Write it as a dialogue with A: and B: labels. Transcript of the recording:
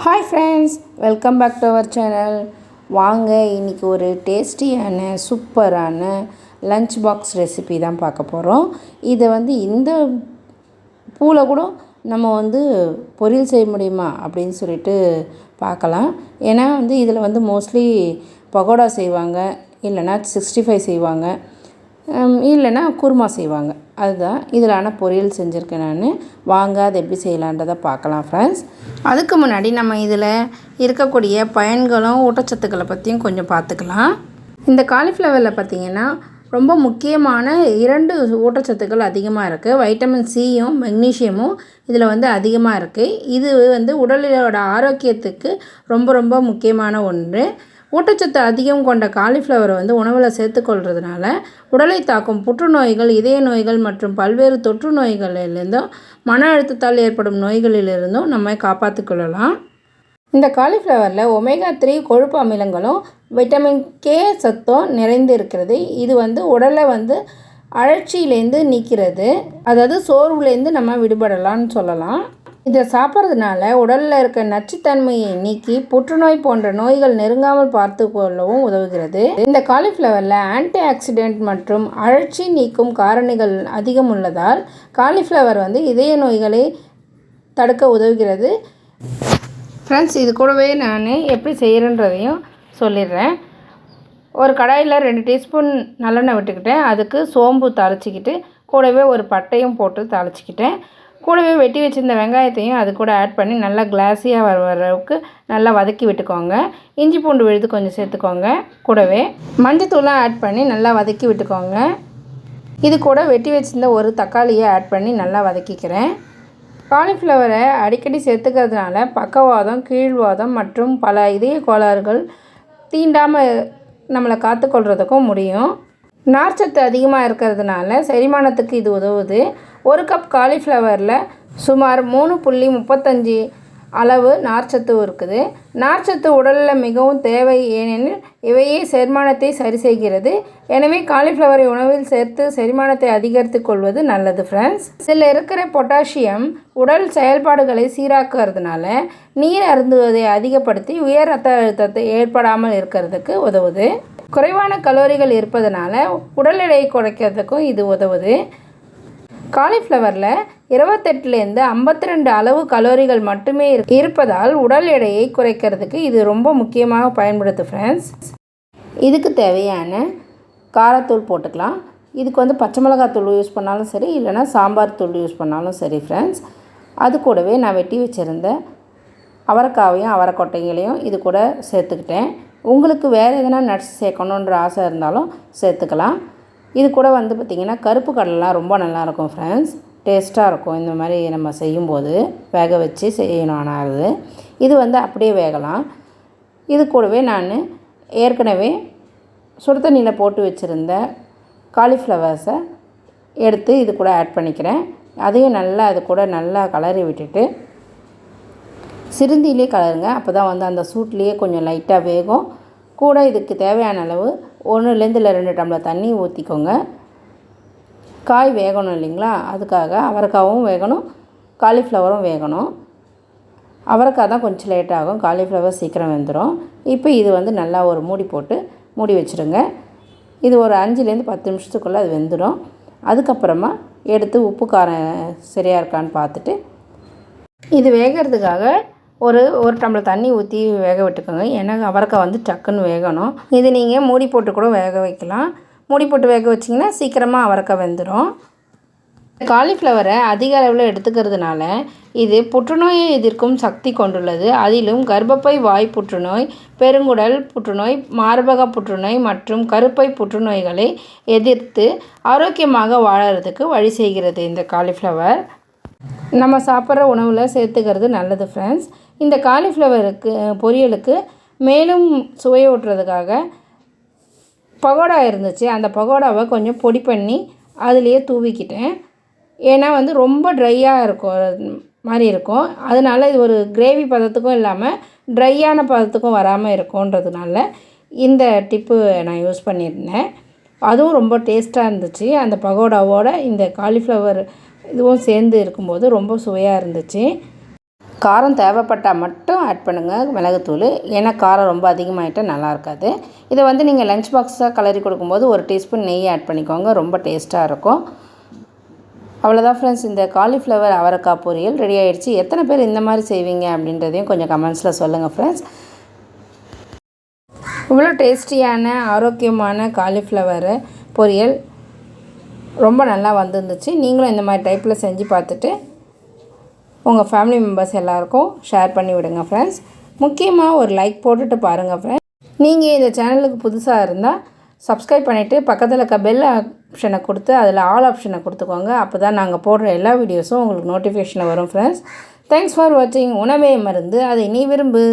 A: Hi friends, welcome back to our channel. வாங்க இன்றைக்கி ஒரு டேஸ்டியான சூப்பரான லஞ்ச் பாக்ஸ் ரெசிபி தான் பார்க்க போகிறோம். இதை இந்த பூவில் கூட நம்ம பொரியல் செய்ய முடியுமா அப்படின்னு சொல்லிட்டு பார்க்கலாம். ஏன்னா இதில் மோஸ்ட்லி பகோடா செய்வாங்க, இல்லைனா 65 செய்வாங்க, இல்லைன்னா குருமா செய்வாங்க. அதுதான் இதில் ஆனால் பொரியல் செஞ்சுருக்கேன் நான். வாங்க அதை எப்படி செய்யலான்றதை பார்க்கலாம் ஃப்ரெண்ட்ஸ். அதுக்கு முன்னாடி நம்ம இதில் இருக்கக்கூடிய பயன்களும் ஊட்டச்சத்துக்களை பற்றியும் கொஞ்சம் பார்த்துக்கலாம். இந்த காலிஃப்ளவரில் பார்த்திங்கன்னா ரொம்ப முக்கியமான 2 ஊட்டச்சத்துக்கள் அதிகமாக இருக்குது. வைட்டமின் சியும் மெக்னீஷியமும் இதில் அதிகமாக இருக்குது. இது உடலோட ஆரோக்கியத்துக்கு ரொம்ப ரொம்ப முக்கியமான ஒன்று. ஊட்டச்சத்து அதிகம் கொண்ட காலிஃப்ளவர் உணவில் சேர்த்துக்கொள்கிறதுனால உடலை தாக்கும் புற்றுநோய்கள், இதய நோய்கள் மற்றும் பல்வேறு தொற்று நோய்களிலிருந்தும் மன அழுத்தத்தால் ஏற்படும் நோய்களிலிருந்தும் நம்ம காப்பாற்றிக்கொள்ளலாம். இந்த காலிஃப்ளவரில் ஒமேகா 3 கொழுப்பு அமிலங்களும் வைட்டமின் கே சத்தும் நிறைந்து இருக்கிறது. இது உடலை அழற்சியிலேருந்து நீக்கிறது, அதாவது சோர்வுலேருந்து நம்ம விடுபடலாம்னு சொல்லலாம். இதை சாப்பிட்றதுனால உடலில் இருக்க நச்சுத்தன்மையை நீக்கி புற்றுநோய் போன்ற நோய்கள் நெருங்காமல் பார்த்து கொள்ளவும் உதவுகிறது. இந்த காலிஃப்ளவரில் ஆன்டி ஆக்சிடென்ட் மற்றும் அழற்சி நீக்கும் காரணிகள் அதிகம் உள்ளதால் காலிஃப்ளவர் இதய நோய்களை தடுக்க உதவுகிறது. ஃப்ரெண்ட்ஸ், இது கூடவே நான் எப்படி செய்கிறேன்றதையும் சொல்லிடுறேன். ஒரு கடாயில் 2 டீஸ்பூன் நல்லெண்ணெய் விட்டுக்கிட்டேன். அதுக்கு சோம்பு தாளிச்சிக்கிட்டு கூடவே ஒரு பட்டையும் போட்டு தாளிச்சிக்கிட்டேன். கூடவே வெட்டி வச்சுருந்த வெங்காயத்தையும் அது கூட ஆட் பண்ணி நல்லா கிளாஸியாக வர அளவுக்கு நல்லா வதக்கி விட்டுக்கோங்க. இஞ்சி பூண்டு விழுது கொஞ்சம் சேர்த்துக்கோங்க. கூடவே மஞ்சத்தூளும் ஆட் பண்ணி நல்லா வதக்கி விட்டுக்கோங்க. இது கூட வெட்டி வச்சுருந்த ஒரு தக்காளியை ஆட் பண்ணி நல்லா வதக்கிக்கிறேன். காலிஃப்ளவரை அடிக்கடி சேர்த்துக்கிறதுனால பக்கவாதம், கீழ்வாதம் மற்றும் பல இதய கோளாறுகள் தீண்டாமல் நம்மளை காத்துக்கொள்கிறதுக்கும் முடியும். நார்ச்சத்து அதிகமாக இருக்கிறதுனால செரிமானத்துக்கு இது உதவுது. 1 கப் காலிஃப்ளவரில் சுமார் 3.35 அளவு நார்ச்சத்து இருக்குது. நார்ச்சத்து உடலில் மிகவும் தேவை, ஏனெனில் இவையே செரிமானத்தை சரி செய்கிறது. எனவே காலிஃப்ளவரை உணவில் சேர்த்து செரிமானத்தை அதிகரித்து கொள்வது நல்லது ஃப்ரெண்ட்ஸ். இதில் இருக்கிற பொட்டாசியம் உடல் செயல்பாடுகளை சீராக்குறதுனால நீர் அருந்துவதை அதிகப்படுத்தி உயர் ரத்த அழுத்தத்தை ஏற்படாமல் இருக்கிறதுக்கு உதவுது. குறைவான கலோரிகள் இருப்பதனால உடல் எடையை குறைக்கிறதுக்கும் இது உதவுது. காலிஃப்ளவரில் 28லேருந்து 52 அளவு கலோரிகள் மட்டுமே இருப்பதால் உடல் எடையை குறைக்கிறதுக்கு இது ரொம்ப முக்கியமாக பயன்படுது ஃப்ரெண்ட்ஸ். இதுக்கு தேவையான காரத்தூள் போட்டுக்கலாம். இதுக்கு பச்சை மிளகாத்தூள் யூஸ் பண்ணாலும் சரி, இல்லைனா சாம்பார் தூள் யூஸ் பண்ணாலும் சரி ஃப்ரெண்ட்ஸ். அது கூடவே நான் வெட்டி வச்சுருந்த அவரைக்காவையும் அவரைக்கொட்டைகளையும் இது கூட சேர்த்துக்கிட்டேன். உங்களுக்கு வேறு எதனா நட்ஸ் சேர்க்கணுன்ற ஆசை இருந்தாலும் சேர்த்துக்கலாம். இது கூட பார்த்திங்கன்னா கருப்பு கடலைலாம் ரொம்ப நல்லாயிருக்கும் ஃப்ரெண்ட்ஸ். டேஸ்ட்டாக இருக்கும் இந்த மாதிரி நம்ம செய்யும்போது. வேக வச்சு செய்யணும். ஆனால் இது அப்படியே வேகலாம். இது கூடவே நான் ஏற்கனவே சுடு தண்ணியில் போட்டு வச்சுருந்த காலிஃப்ளவர்ஸை எடுத்து இது கூட ஆட் பண்ணிக்கிறேன். அதையும் நல்லா அது கூட நல்லா கலரி விட்டுட்டு சிறுந்திலே கலருங்க. அப்போ தான் அந்த சூட்லேயே கொஞ்சம் லைட்டாக வேகும். கூட இதுக்கு தேவையான அளவு 1லேருந்து 2 டம்ளர் தண்ணி ஊற்றிக்கோங்க. காய் வேகணும் இல்லைங்களா, அதுக்காக அவரைக்காவும் வேகணும், காலிஃப்ளவரும் வேகணும். அவரைக்காய் தான் கொஞ்சம் லேட் ஆகும், காலிஃப்ளவர் சீக்கிரம் வெந்துடும். இப்போ இது நல்லா ஒரு மூடி போட்டு மூடி வச்சுருங்க. இது ஒரு 5லேருந்து 10 நிமிஷத்துக்குள்ளே அது வெந்துடும். அதுக்கப்புறமா எடுத்து உப்பு காரம் சரியாக இருக்கான்னு பார்த்துட்டு இது வேகிறதுக்காக ஒரு டம்ளர் தண்ணி ஊற்றி வேக விட்டுக்கோங்க. ஏன்னா அவரைக்காய் டக்குன்னு வேகணும். இது நீங்கள் மூடி போட்டு கூட வேக வைக்கலாம். மூடி போட்டு வேக வச்சிங்கன்னா சீக்கிரமாக அவரைக்காய் வெந்துடும். காலிஃப்ளவரை அதிக அளவில் எடுத்துக்கிறதுனால இது புற்றுநோயை எதிர்க்கும் சக்தி கொண்டுள்ளது. அதிலும் கர்ப்பப்பை வாய் புற்றுநோய், பெருங்குடல் புற்றுநோய், மார்பக புற்றுநோய் மற்றும் கருப்பை புற்றுநோய்களை எதிர்த்து ஆரோக்கியமாக வாழறதுக்கு வழி செய்கிறது. இந்த காலிஃப்ளவர் நம்ம சாப்பிட்ற உணவில் சேர்த்துக்கிறது நல்லது ஃப்ரெண்ட்ஸ். இந்த காலிஃப்ளவருக்கு பொரியலுக்கு மேலும் சுவையூட்டுறதுக்காக பகோடா இருந்துச்சு. அந்த பகோடாவை கொஞ்சம் பொடி பண்ணி அதுலேயே தூவிக்கிட்டேன். ஏன்னா ரொம்ப ட்ரையாக இருக்கும் மாதிரி இருக்கும். அதனால் இது ஒரு கிரேவி பதத்துக்கும் இல்லாமல் ட்ரையான பதத்துக்கும் வராமல் இருக்கும்ன்றதுனால இந்த டிப்பு நான் யூஸ் பண்ணியிருந்தேன். அதுவும் ரொம்ப டேஸ்ட்டாக இருந்துச்சு. அந்த பகோடாவோட இந்த காலிஃப்ளவர் இதுவும் சேர்ந்து இருக்கும்போது ரொம்ப சுவையாக இருந்துச்சு. காரம் தேவைப்பட்டால் மட்டும் ஆட் பண்ணுங்கள் மிளகுத்தூள். ஏன்னா காரம் ரொம்ப அதிகமாகிட்டால் நல்லா இருக்காது. இதை வந்து நீங்கள் லஞ்ச் பாக்ஸாக கலரி கொடுக்கும்போது ஒரு டீஸ்பூன் நெய் ஆட் பண்ணிக்கோங்க. ரொம்ப டேஸ்ட்டாக இருக்கும். அவ்வளோதான் ஃப்ரெண்ட்ஸ், இந்த காலிஃப்ளவர் அவரைக்காய் பொரியல் ரெடி ஆகிடுச்சு. எத்தனை பேர் இந்த மாதிரி செய்வீங்க அப்படின்றதையும் கொஞ்சம் கமெண்ட்ஸில் சொல்லுங்கள் ஃப்ரெண்ட்ஸ். இவ்வளோ டேஸ்டியான ஆரோக்கியமான காலிஃப்ளவர் பொரியல் ரொம்ப நல்லா வந்துருந்துச்சு. நீங்களும் இந்த மாதிரி டைப்பில் செஞ்சு பார்த்துட்டு உங்கள் ஃபேமிலி மெம்பர்ஸ் எல்லாருக்கும் ஷேர் பண்ணி விடுங்க ஃப்ரெண்ட்ஸ். முக்கியமாக ஒரு லைக் போட்டுட்டு பாருங்கள் ஃப்ரெண்ட்ஸ். நீங்கள் இந்த சேனலுக்கு புதுசாக இருந்தால் சப்ஸ்கிரைப் பண்ணிவிட்டு பக்கத்தில் இருக்க பெல் ஆப்ஷனை கொடுத்து அதில் ஆல் ஆப்ஷனை கொடுத்துக்கோங்க. அப்போ தான் நாங்கள் போடுற எல்லா வீடியோஸும் உங்களுக்கு நோட்டிஃபிகேஷனில் வரும் ஃப்ரெண்ட்ஸ். தேங்க்ஸ் ஃபார் வாட்சிங். உணவே மருந்து, அதை நீ விரும்பு.